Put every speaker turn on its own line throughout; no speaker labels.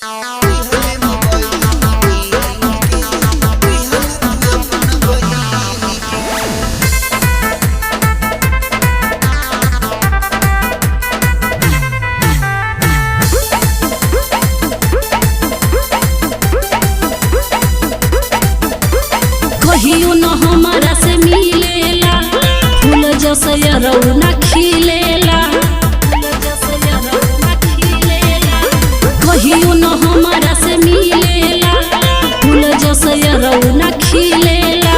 कहियो न हमारा से मिलेला फूल जैसे रौना खिलेला। कहियो न हमारा से मिलेला फूल जैसे रौना खिलेला।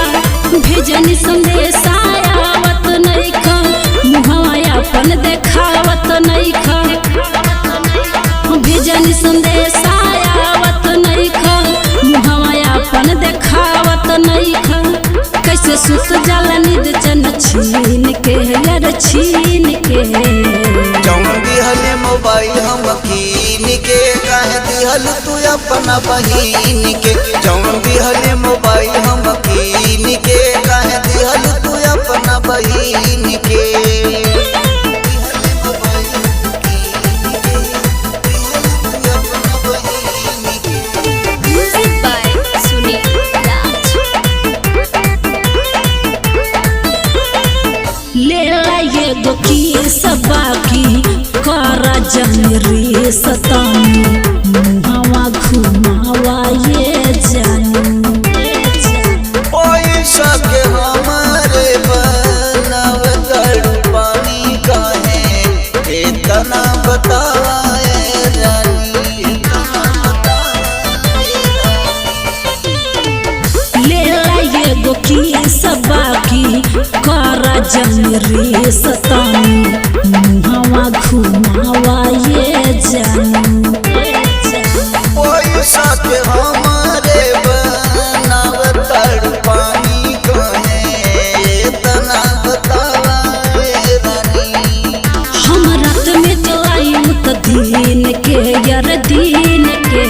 भेजनी संदेशा आवत नइखा मुहवा अपन देखावत नइखा। भेजनी संदेशा आवत नइखा मुहवा अपन देखावत नइखा। कैसे सुत जाला नींद चन छीन के यार छीन के।
जौन दिहले मोबाइल हम कीन के काहे दिहल तू अपना बहिन के। जौन दिहले मोबाइल हम कीन के काहे दिहल तू अपना बहिन के।
बाकी करा जन सतानी मुहावा घुमावा ये जानू।
पैसा के हमारे बनाव तड़पानी काहे इतना बताए रानी।
ले लाइए गो की बाकी करा जन सतानी मुहावा घुमावा ये जानू।
पैसा के हमारे बनाव तड़पानी काहे इतना बताए रानी।
हम रात में चलाई त दिन के यार दिन के।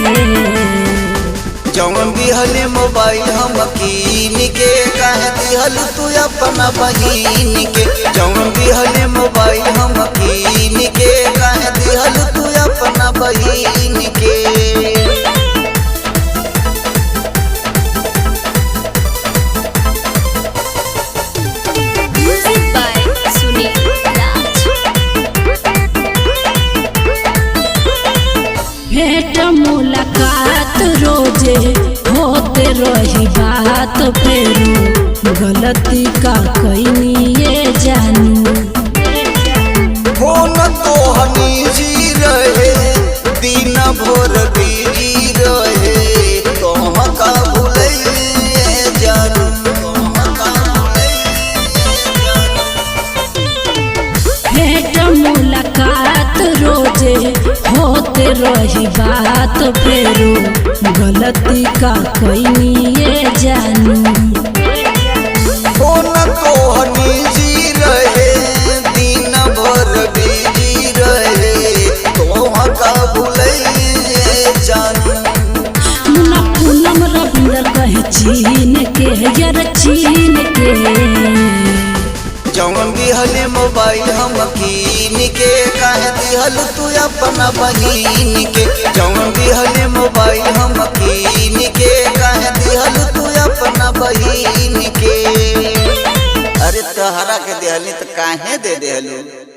जौन दिहले मोबाइल हम कीन के काहे दिहल तू अपना बहिन के। जौन दिहले मोबाइल हम कीन के काहे दिहल तू अपना बहिन के।
भेंट मुलाकात रोजे होते रही बात फेरू गलती का कैनी ये जानू।
फोन तो निजी रहे दिन भर बिजी रहे तोह का भूले जानू।
भेंट मुलाकात रोजे होते रही बात फेरू गलती का कैनी ये जानू।
फोन तो निजी रहे दिन भर बिजी रहे तोह का भूले जानू।
मुन्ना पूनम रविंदर कहे चीन के यार चीन के।
जौन दिहले मोबाइल हम कीन के काहे दिहल तू अपना बहिन के। जौन दिहले मोबाइल हम कीन के काहे दिहल तू अपना बहिन के। अरे तोहरा के दिहली तो काहे दे देहलू।